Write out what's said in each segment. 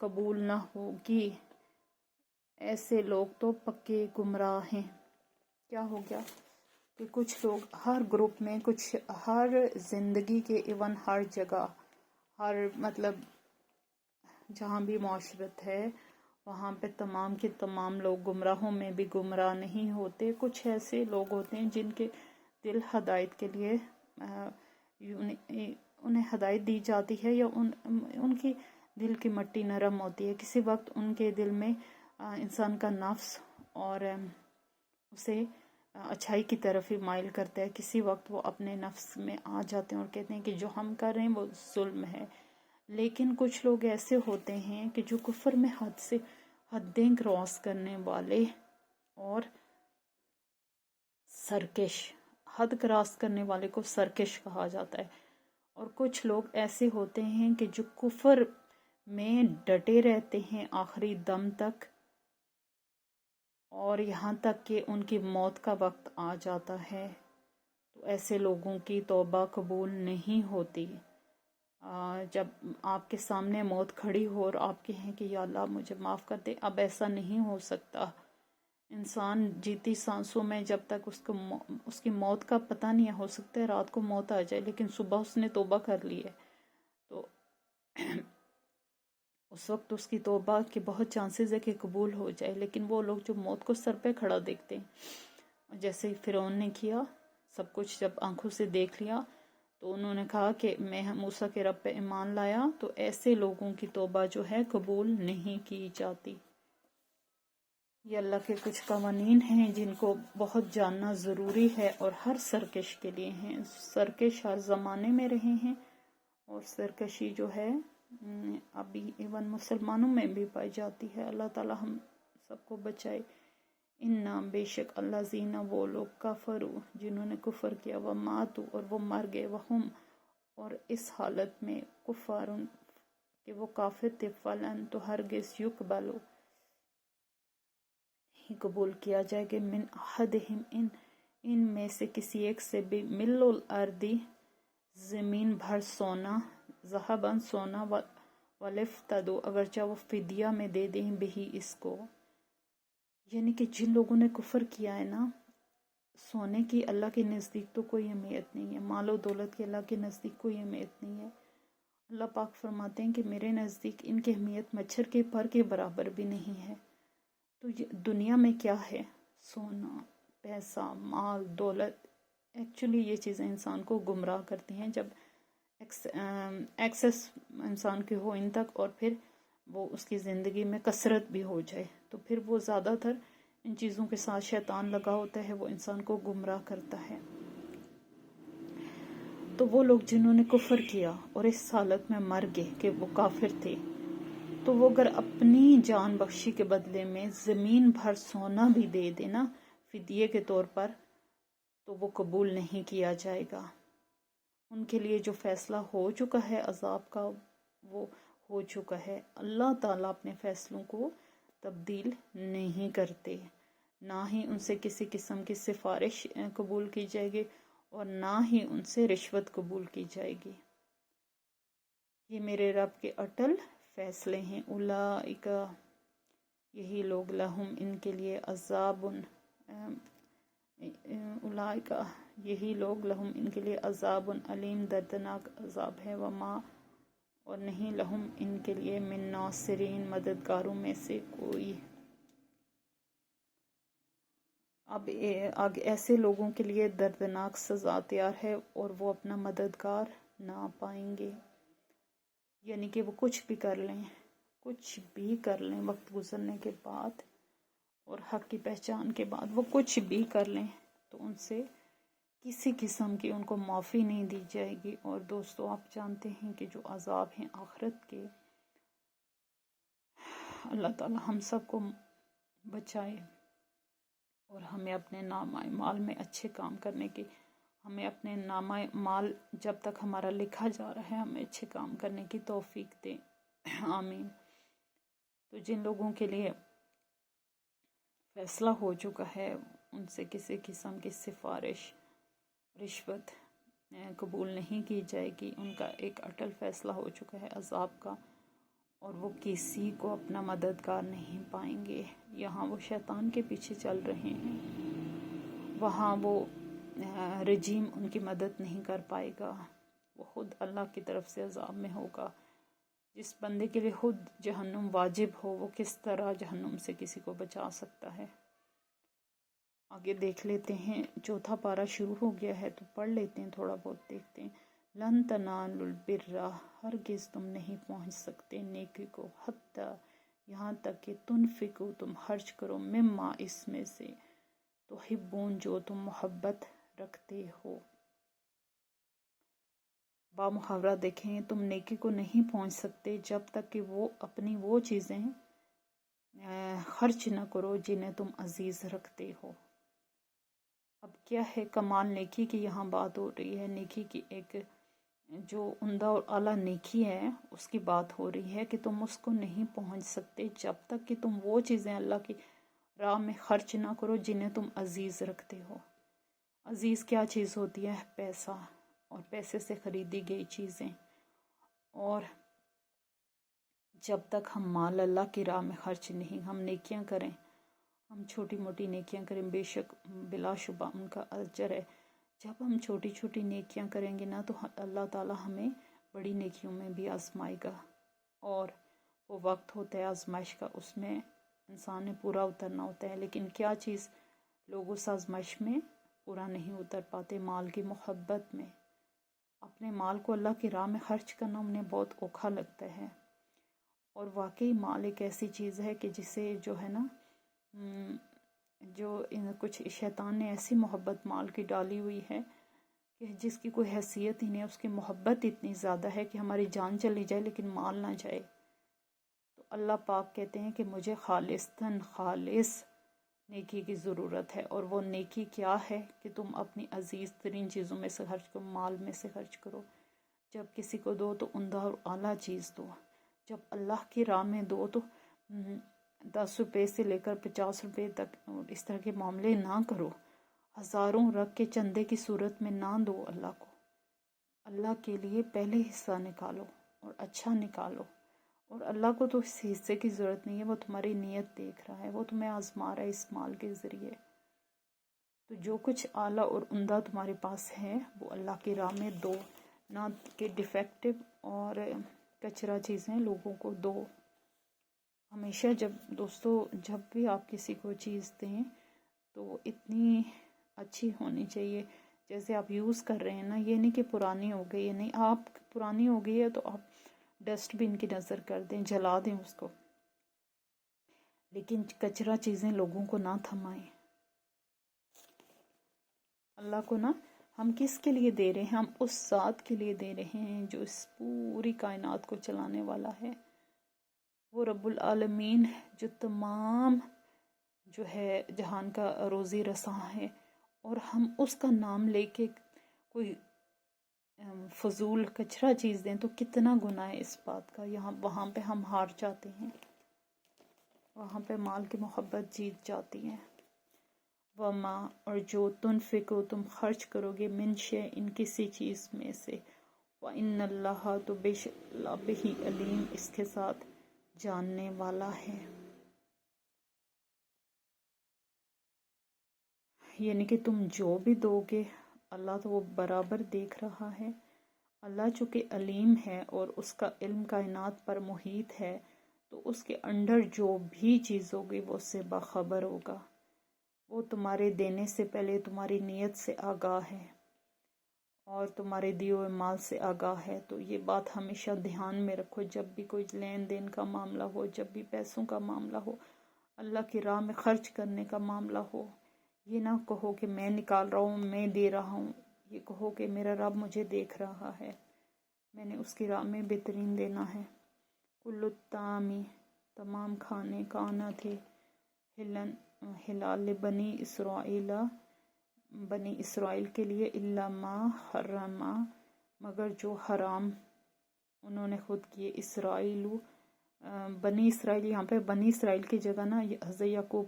قبول نہ ہوگی، ایسے لوگ تو پکے گمراہ ہیں۔ کیا ہو گیا کہ کچھ لوگ ہر گروپ میں، ہر زندگی کے ایون ہر جگہ، ہر مطلب جہاں بھی معاشرت ہے وہاں پہ تمام کے تمام لوگ گمراہوں میں بھی گمراہ نہیں ہوتے۔ کچھ ایسے لوگ ہوتے ہیں جن کے دل ہدایت کے لیے انہیں ہدایت دی جاتی ہے، یا ان کی دل کی مٹی نرم ہوتی ہے۔ کسی وقت ان کے دل میں انسان کا نفس اور اسے اچھائی کی طرف ہی مائل کرتا ہے، کسی وقت وہ اپنے نفس میں آ جاتے ہیں اور کہتے ہیں کہ جو ہم کر رہے ہیں وہ ظلم ہے۔ لیکن کچھ لوگ ایسے ہوتے ہیں کہ جو کفر میں حدیں کراس کرنے والے اور سرکش، حد کراس کرنے والے کو سرکش کہا جاتا ہے۔ اور کچھ لوگ ایسے ہوتے ہیں کہ جو کفر میں ڈٹے رہتے ہیں آخری دم تک، اور یہاں تک کہ ان کی موت کا وقت آ جاتا ہے تو ایسے لوگوں کی توبہ قبول نہیں ہوتی۔ جب آپ کے سامنے موت کھڑی ہو اور آپ کہیں کہ یا اللہ مجھے معاف کر دے، اب ایسا نہیں ہو سکتا۔ انسان جیتی سانسوں میں جب تک اس کی موت کا پتہ نہیں ہو سکتا ہے، رات کو موت آ جائے لیکن صبح اس نے توبہ کر لی ہے تو اس وقت اس کی توبہ کے بہت چانسز ہے کہ قبول ہو جائے۔ لیکن وہ لوگ جو موت کو سر پہ کھڑا دیکھتے ہیں، جیسے فرعون نے کیا، سب کچھ جب آنکھوں سے دیکھ لیا تو انہوں نے کہا کہ میں موسیٰ کے رب پہ ایمان لایا، تو ایسے لوگوں کی توبہ جو ہے قبول نہیں کی جاتی۔ یہ اللہ کے کچھ قوانین ہیں جن کو بہت جاننا ضروری ہے، اور ہر سرکش کے لیے ہیں۔ سرکش ہر زمانے میں رہے ہیں، اور سرکشی جو ہے ابھی ایون مسلمانوں میں بھی پائی جاتی ہے۔ اللہ تعالی ہم سب کو بچائے۔ بے شک اللہ زینہ وہ لوگ کفرو جنہوں نے کفر کیا، وہ ماتو اور وہ مر گئے، وہم اور اس حالت میں کفارن کہ وہ کافر تھے، فلن تو ہرگز یقبلو نہیں قبول کیا جائے گا، من احدہم ان میں سے کسی ایک سے بھی، ملو الارضی زمین بھر سونا، ذہباً سونا، ولیفتدو اگرچہ وہ فدیہ میں دے دیں بہی اس کو۔ یعنی کہ جن لوگوں نے کفر کیا ہے نا، سونے کی اللہ کے نزدیک تو کوئی اہمیت نہیں ہے، مال و دولت کی اللہ کے نزدیک کوئی اہمیت نہیں ہے۔ اللہ پاک فرماتے ہیں کہ میرے نزدیک ان کی اہمیت مچھر کے پر کے برابر بھی نہیں ہے۔ تو دنیا میں کیا ہے؟ سونا، پیسہ، مال، دولت، ایکچولی یہ چیزیں انسان کو گمراہ کرتی ہیں۔ جب ایکسس انسان کے ہو ان تک، اور پھر وہ اس کی زندگی میں کثرت بھی ہو جائے، تو پھر وہ زیادہ تر ان چیزوں کے ساتھ شیطان لگا ہوتا ہے، وہ انسان کو گمراہ کرتا ہے۔ تو وہ لوگ جنہوں نے کفر کیا اور اس حالت میں مر گئے کہ وہ کافر تھے، تو وہ اگر اپنی جان بخشی کے بدلے میں زمین بھر سونا بھی دے دینا فدیے کے طور پر، تو وہ قبول نہیں کیا جائے گا۔ ان کے لیے جو فیصلہ ہو چکا ہے عذاب کا، وہ ہو چکا ہے۔ اللہ تعالیٰ اپنے فیصلوں کو تبدیل نہیں کرتے، نہ ہی ان سے کسی قسم کی سفارش قبول کی جائے گی، اور نہ ہی ان سے رشوت قبول کی جائے گی۔ یہ میرے رب کے اٹل فیصلے ہیں۔ اولئک یہی لوگ، لہم ان کے لیے عذاب، اولئک یہی لوگ، لہم ان کے لیے عذاب علیم دردناک عذاب ہے، وما اور نہیں لہم ان کے لیے من ناصرین مددگاروں میں سے کوئی۔ اب ایسے لوگوں کے لیے دردناک سزا تیار ہے، اور وہ اپنا مددگار نہ پائیں گے۔ یعنی کہ وہ کچھ بھی کر لیں وقت گزرنے کے بعد اور حق کی پہچان کے بعد، وہ کچھ بھی کر لیں تو ان سے کسی قسم کی ان کو معافی نہیں دی جائے گی۔ اور دوستو آپ جانتے ہیں کہ جو عذاب ہیں آخرت کے، اللہ تعالی ہم سب کو بچائے، اور ہمیں اپنے نامہ مال میں اچھے کام کرنے کی، ہمیں اپنے نامہ مال جب تک ہمارا لکھا جا رہا ہے ہمیں اچھے کام کرنے کی توفیق دے، آمین۔ تو جن لوگوں کے لیے فیصلہ ہو چکا ہے ان سے کسی قسم کی سفارش، رشوت قبول نہیں کی جائے گی، ان کا ایک اٹل فیصلہ ہو چکا ہے عذاب کا، اور وہ کسی کو اپنا مددگار نہیں پائیں گے۔ یہاں وہ شیطان کے پیچھے چل رہے ہیں، وہاں وہ رجیم ان کی مدد نہیں کر پائے گا، وہ خود اللہ کی طرف سے عذاب میں ہوگا۔ جس بندے کے لیے خود جہنم واجب ہو، وہ کس طرح جہنم سے کسی کو بچا سکتا ہے؟ آگے دیکھ لیتے ہیں، چوتھا پارہ شروع ہو گیا ہے تو پڑھ لیتے ہیں، تھوڑا بہت دیکھتے ہیں۔ لن تنالوا البر، ہرگز تم نہیں پہنچ سکتے نیکی کو، حتی یہاں تک کہ تنفقو، تم خرچ کرو، مما اس میں سے، تحبون جو تم محبت رکھتے ہو۔ با محاورہ دیکھیں، تم نیکی کو نہیں پہنچ سکتے جب تک کہ وہ اپنی وہ چیزیں خرچ نہ کرو جنہیں تم عزیز رکھتے ہو۔ اب کیا ہے کمال نیکی کی یہاں بات ہو رہی ہے، نیکی کی ایک جو عمدہ اور اعلیٰ نیکی ہے اس کی بات ہو رہی ہے کہ تم اس کو نہیں پہنچ سکتے جب تک کہ تم وہ چیزیں اللہ کی راہ میں خرچ نہ کرو جنہیں تم عزیز رکھتے ہو۔ عزیز کیا چیز ہوتی ہے؟ پیسہ اور پیسے سے خریدی گئی چیزیں۔ اور جب تک ہم مال اللہ کی راہ میں خرچ نہیں، ہم نیکیاں کریں، ہم چھوٹی موٹی نیکیاں کریں، بے شک بلا شبہ ان کا اجر ہے۔ جب ہم چھوٹی چھوٹی نیکیاں کریں گے نا تو اللہ تعالی ہمیں بڑی نیکیوں میں بھی آزمائے گا، اور وہ وقت ہوتا ہے آزمائش کا، اس میں انسان نے پورا اترنا ہوتا ہے۔ لیکن کیا چیز لوگ اس آزمائش میں پورا نہیں اتر پاتے؟ مال کی محبت میں، اپنے مال کو اللہ کی راہ میں خرچ کرنا انہیں بہت اوکھا لگتا ہے۔ اور واقعی مال ایک ایسی چیز ہے کہ جسے جو ہے نا جو کچھ شیطان نے ایسی محبت مال کی ڈالی ہوئی ہے کہ جس کی کوئی حیثیت ہی نہیں، اس کی محبت اتنی زیادہ ہے کہ ہماری جان چلی جائے لیکن مال نہ جائے۔ تو اللہ پاک کہتے ہیں کہ مجھے خالصتاً خالص نیکی کی ضرورت ہے، اور وہ نیکی کیا ہے کہ تم اپنی عزیز ترین چیزوں میں سے خرچ کرو، مال میں سے خرچ کرو۔ جب کسی کو دو تو عمدہ اور اعلیٰ چیز دو، جب اللہ کی راہ میں دو تو 10 روپے سے لے کر 50 روپے تک اس طرح کے معاملے نہ کرو، ہزاروں رکھ کے چندے کی صورت میں نہ دو اللہ کو۔ اللہ کے لیے پہلے حصہ نکالو اور اچھا نکالو، اور اللہ کو تو اس حصے کی ضرورت نہیں ہے، وہ تمہاری نیت دیکھ رہا ہے، وہ تمہیں آزما رہا ہے اس مال کے ذریعے۔ تو جو کچھ اعلیٰ اور عمدہ تمہارے پاس ہے وہ اللہ کی راہ میں دو، نہ کہ ڈیفیکٹو اور کچرا چیزیں لوگوں کو دو۔ ہمیشہ جب بھی آپ کسی کو چیز دیں تو اتنی اچھی ہونی چاہیے جیسے آپ یوز کر رہے ہیں نا، یہ نہیں کہ پرانی ہو گئی ہے، نہیں، آپ پرانی ہو گئی ہے تو آپ ڈسٹ بن کی نظر کر دیں، جلا دیں اس کو، لیکن کچرا چیزیں لوگوں کو نہ تھمائیں۔ اللہ کو نا ہم کس کے لیے دے رہے ہیں؟ ہم اس ذات کے لیے دے رہے ہیں جو اس پوری کائنات کو چلانے والا ہے، وہ رب العالمین جو تمام جو ہے جہان کا روزی رساں ہے، اور ہم اس کا نام لے کے کوئی فضول کچرا چیز دیں تو کتنا گناہ ہے اس بات کا۔ وہاں پہ ہم ہار جاتے ہیں، وہاں پہ مال کی محبت جیت جاتی ہے۔ وما، اور جو تنفقو تم خرچ کرو گے، من شیء کسی چیز میں سے، وَإِنَّ اللَّهَ تو بے شک اللہ بہی علیم اس کے ساتھ جاننے والا ہے۔ یعنی کہ تم جو بھی دو گے اللہ تو وہ برابر دیکھ رہا ہے۔ اللہ چونکہ علیم ہے اور اس کا علم کائنات پر محیط ہے، تو اس کے انڈر جو بھی چیز ہوگی وہ اس سے باخبر ہوگا۔ وہ تمہارے دینے سے پہلے تمہاری نیت سے آگاہ ہے اور تمہارے دیے ہوئے مال سے آگاہ ہے۔ تو یہ بات ہمیشہ دھیان میں رکھو، جب بھی کوئی لین دین کا معاملہ ہو، جب بھی پیسوں کا معاملہ ہو، اللہ کی راہ میں خرچ کرنے کا معاملہ ہو، یہ نہ کہو کہ میں نکال رہا ہوں، میں دے رہا ہوں، یہ کہو کہ میرا رب مجھے دیکھ رہا ہے، میں نے اس کی راہ میں بہترین دینا ہے۔ کل الطعام، تمام کھانے، کانا تھے، حلال بنی اسرائیل، بنی اسرائیل کے لیے، الا ما حرم، مگر جو حرام انہوں نے خود کیے، اسرائیل، بنی اسرائیل، یہاں پہ بنی اسرائیل کی جگہ نا حضرت یعقوب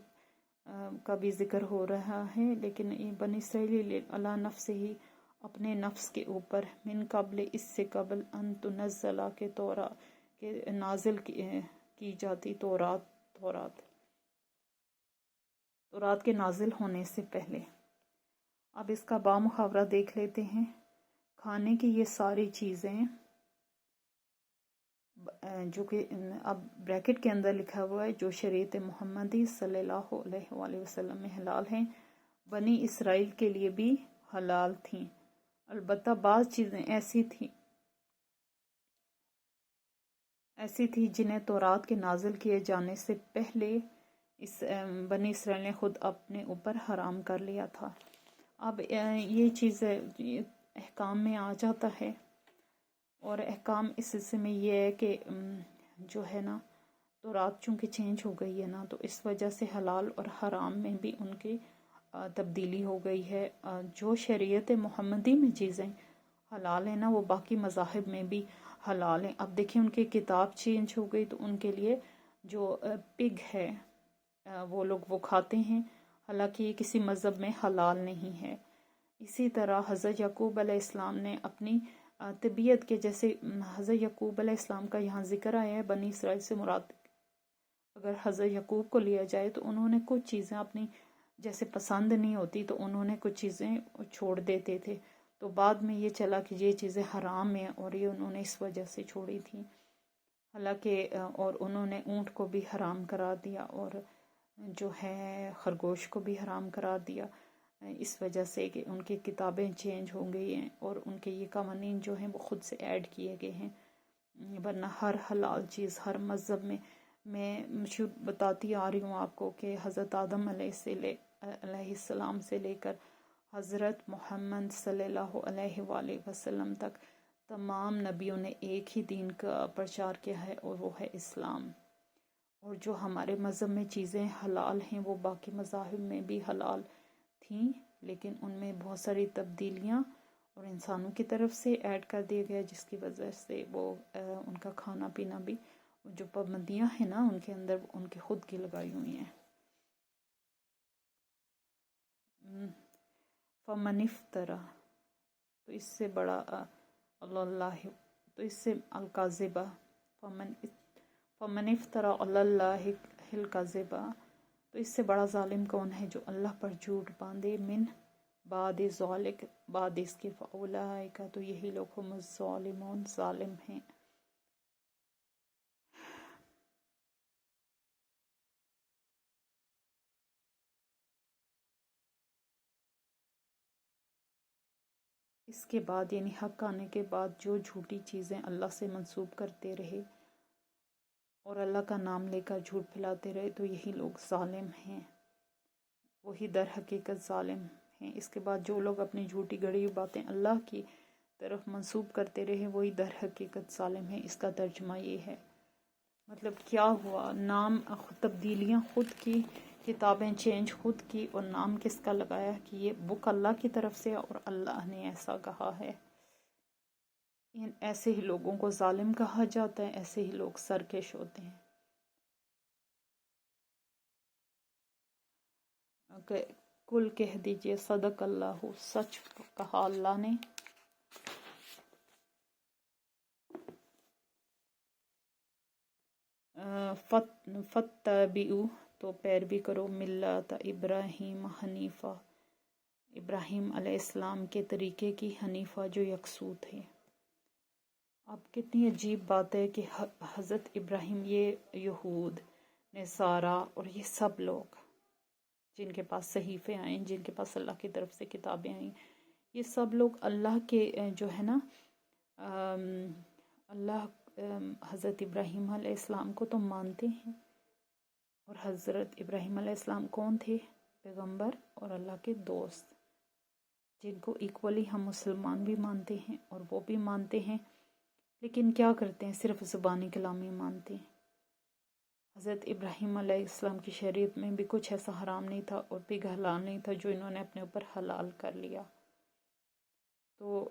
کا بھی ذکر ہو رہا ہے، لیکن یہ بنی اسرائیل اللہ نفس ہی، اپنے نفس کے اوپر، من قبل اس سے قبل، ان تنزلہ کے کہ نازل کی جاتی تورات کے نازل ہونے سے پہلے۔ اب اس کا بامحاورہ دیکھ لیتے ہیں۔ کھانے کی یہ ساری چیزیں جو کہ اب بریکٹ کے اندر لکھا ہوا ہے، جو شریعت محمدی صلی اللہ علیہ وآلہ وسلم میں حلال ہیں، بنی اسرائیل کے لیے بھی حلال تھیں۔ البتہ بعض چیزیں ایسی تھی جنہیں تورات کے نازل کیے جانے سے پہلے بنی اسرائیل نے خود اپنے اوپر حرام کر لیا تھا۔ اب یہ چیز احکام میں آ جاتا ہے، اور احکام اس سلسلے میں یہ ہے کہ جو ہے نا تورات چونکہ چینج ہو گئی ہے نا، تو اس وجہ سے حلال اور حرام میں بھی ان کی تبدیلی ہو گئی ہے۔ جو شریعت محمدی میں چیزیں حلال ہیں نا، وہ باقی مذاہب میں بھی حلال ہیں۔ اب دیکھیں ان کی کتاب چینج ہو گئی، تو ان کے لیے جو پگ ہے وہ لوگ وہ کھاتے ہیں، حالانکہ یہ کسی مذہب میں حلال نہیں ہے۔ اسی طرح حضرت یعقوب علیہ السلام نے اپنی طبیعت کے، جیسے حضرت یعقوب علیہ السلام کا یہاں ذکر آیا ہے، بنی اسرائیل سے مراد اگر حضرت یعقوب کو لیا جائے تو انہوں نے کچھ چیزیں اپنی جیسے پسند نہیں ہوتی تو انہوں نے کچھ چیزیں چھوڑ دیتے تھے، تو بعد میں یہ چلا کہ یہ چیزیں حرام ہیں اور یہ انہوں نے اس وجہ سے چھوڑی تھی، حالانکہ اور انہوں نے اونٹ کو بھی حرام قرار دیا اور جو ہے خرگوش کو بھی حرام قرار دیا، اس وجہ سے کہ ان کی کتابیں چینج ہو گئی ہیں اور ان کے یہ قوانین جو ہیں وہ خود سے ایڈ کیے گئے ہیں۔ ورنہ ہر حلال چیز ہر مذہب میں بتاتی آ رہی ہوں آپ کو کہ حضرت آدم علیہ السلام سے لے کر حضرت محمد صلی اللہ علیہ وآلہ وسلم تک تمام نبیوں نے ایک ہی دین کا پرچار کیا ہے، اور وہ ہے اسلام۔ اور جو ہمارے مذہب میں چیزیں حلال ہیں وہ باقی مذاہب میں بھی حلال تھیں، لیکن ان میں بہت ساری تبدیلیاں اور انسانوں کی طرف سے ایڈ کر دیا گیا، جس کی وجہ سے وہ ان کا کھانا پینا بھی جو پابندیاں ہیں نا ان کے اندر ان کی خود کی لگائی ہوئی ہیں۔ فمن افترا، تو اس سے بڑا اللہ، تو اس سے الکاذبہ، فمن افترا علی اللہ الکذبہ، تو اس سے بڑا ظالم کون ہے جو اللہ پر جھوٹ باندھے، من بعد ذالک، بعد اس کے، فاولئک، تو یہی لوگ ہم الظالمون، ظالم ہیں۔ اس کے بعد یعنی حق آنے کے بعد جو جھوٹی چیزیں اللہ سے منسوب کرتے رہے اور اللہ کا نام لے کر جھوٹ پھیلاتے رہے، تو یہی لوگ ظالم ہیں، وہی در حقیقت ظالم ہیں۔ اس کے بعد جو لوگ اپنی جھوٹی گڑی ہوئی باتیں اللہ کی طرف منسوب کرتے رہے، وہی در حقیقت ظالم ہیں۔ اس کا ترجمہ یہ ہے، مطلب کیا ہوا، نام تبدیلیاں خود کی، کتابیں چینج خود کی، اور نام کس کا لگایا کہ یہ بک اللہ کی طرف سے اور اللہ نے ایسا کہا ہے۔ ایسے ہی لوگوں کو ظالم کہا جاتا ہے، ایسے ہی لوگ سرکش ہوتے ہیں۔ کل کہہ دیجئے صدق اللہ، سچ کہا اللہ نے۔ فاتبعوا، تو پیروی کرو، ملت ابراہیم حنیفہ، ابراہیم علیہ السلام کے طریقے کی، حنیفہ جو یکسو تھے۔ اب کتنی عجیب بات ہے کہ حضرت ابراہیم، یہ یہود، نصارہ اور یہ سب لوگ جن کے پاس صحیفے آئیں، جن کے پاس اللہ کی طرف سے کتابیں آئیں، یہ سب لوگ اللہ کے جو ہے نا اللہ حضرت ابراہیم علیہ السلام کو تو مانتے ہیں، اور حضرت ابراہیم علیہ السلام کون تھے؟ پیغمبر اور اللہ کے دوست، جن کو ایکولی ہم مسلمان بھی مانتے ہیں اور وہ بھی مانتے ہیں، لیکن کیا کرتے ہیں، صرف زبانی کلامی مانتے ہیں۔ حضرت ابراہیم علیہ السلام کی شریعت میں بھی کچھ ایسا حرام نہیں تھا اور بھی حلال نہیں تھا جو انہوں نے اپنے اوپر حلال کر لیا۔ تو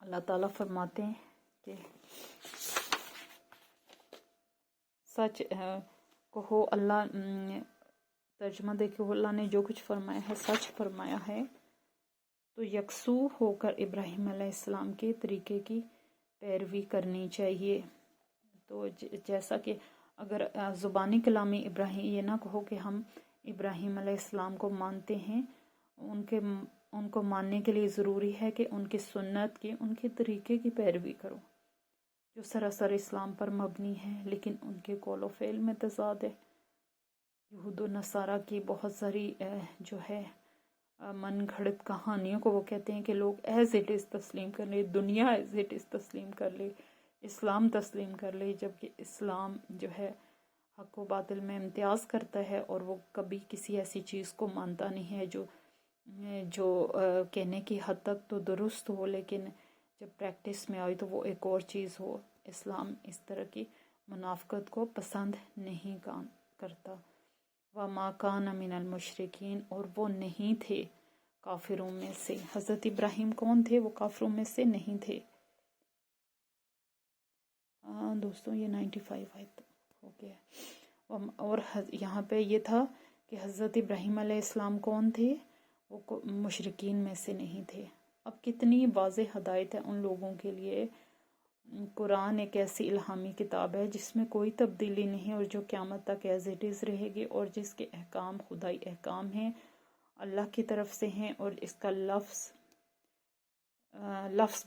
اللہ تعالیٰ فرماتے ہیں کہ سچ کہو، اللہ ترجمہ دیکھو، اللہ نے جو کچھ فرمایا ہے سچ فرمایا ہے، تو یکسو ہو کر ابراہیم علیہ السلام کے طریقے کی پیروی کرنی چاہیے. تو جیسا کہ اگر زبانی کلامی ابراہیم یہ نہ کہو کہ ہم ابراہیم علیہ السلام کو مانتے ہیں، ان کو ماننے کے لیے ضروری ہے کہ ان کی سنت کی، ان کے طریقے کی پیروی کرو جو سراسر اسلام پر مبنی ہے، لیکن ان کے قول و فعل میں تضاد ہے. یہود و نصارہ کی بہت ساری جو ہے من گھڑت کہانیوں کو وہ کہتے ہیں کہ لوگ ایز اٹ از تسلیم کر لے، دنیا ایز اٹ از تسلیم کر لے، اسلام تسلیم کر لے، جبکہ اسلام جو ہے حق و باطل میں امتیاز کرتا ہے، اور وہ کبھی کسی ایسی چیز کو مانتا نہیں ہے جو کہنے کی حد تک تو درست ہو، لیکن جب پریکٹس میں آئی تو وہ ایک اور چیز ہو. اسلام اس طرح کی منافقت کو پسند نہیں کرتا. وَمَا كَانَ مِنَ الْمُشْرِكِينَ، اور وہ نہیں تھے کافروں میں سے. حضرت ابراہیم کون تھے؟ وہ کافروں میں سے نہیں تھے. دوستوں یہ 95 آیت ہو گیا. اور یہاں پہ یہ تھا کہ حضرت ابراہیم علیہ السلام کون تھے؟ وہ مشرکین میں سے نہیں تھے. اب کتنی واضح ہدایت ہے ان لوگوں کے لیے. قرآن ایک ایسی الہامی کتاب ہے جس میں کوئی تبدیلی نہیں، اور جو قیامت تک ایز اٹ از رہے گی، اور جس کے احکام خدائی احکام ہیں، اللہ کی طرف سے ہیں، اور اس کا لفظ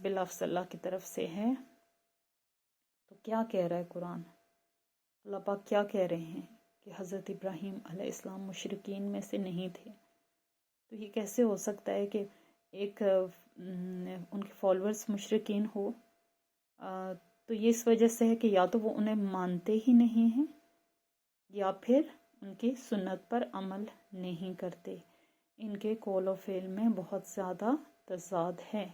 بلفظ اللہ کی طرف سے ہے. تو کیا کہہ رہا ہے قرآن؟ اللہ پاک کیا کہہ رہے ہیں کہ حضرت ابراہیم علیہ السلام مشرکین میں سے نہیں تھے. تو یہ کیسے ہو سکتا ہے کہ ایک ان کے فالورز مشرکین ہو؟ تو یہ اس وجہ سے ہے کہ یا تو وہ انہیں مانتے ہی نہیں ہیں، یا پھر ان کی سنت پر عمل نہیں کرتے. ان کے قول و فعل میں بہت زیادہ تضاد ہے.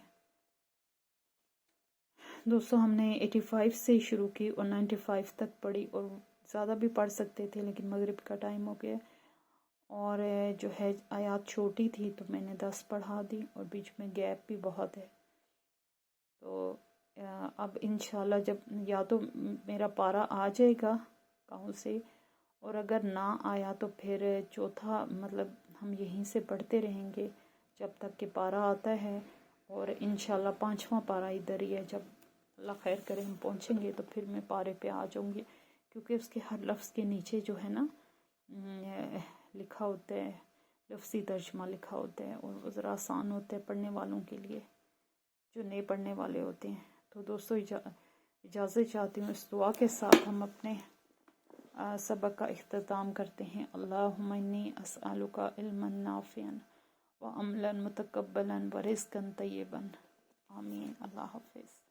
دوستوں ہم نے 85 سے شروع کی اور 95 تک پڑھی، اور زیادہ بھی پڑھ سکتے تھے لیکن مغرب کا ٹائم ہو گیا، اور جو ہے آیات چھوٹی تھی تو میں نے 10 پڑھا دی، اور بیچ میں گیپ بھی بہت ہے. تو اب انشاءاللہ جب یا تو میرا پارا آ جائے گا کہوں سے، اور اگر نہ آیا تو پھر چوتھا مطلب ہم یہیں سے پڑھتے رہیں گے جب تک کہ پارا آتا ہے. اور انشاءاللہ 5واں پارا ادھر ہی ہے. جب اللہ خیر کرے ہم پہنچیں گے تو پھر میں پارے پہ آ جاؤں گی، کیونکہ اس کے ہر لفظ کے نیچے جو ہے نا لکھا ہوتا ہے، لفظی ترجمہ لکھا ہوتا ہے، اور وہ ذرا آسان ہوتا ہے پڑھنے والوں کے لیے جو نئے پڑھنے والے ہوتے ہیں. تو دوستوں اجازت چاہتی ہوں، اس دعا کے ساتھ ہم اپنے سبق کا اختتام کرتے ہیں. اللہم انی اسألک علما نافعا وعملا متقبلا ورزقا طیبا. آمین. اللہ حافظ.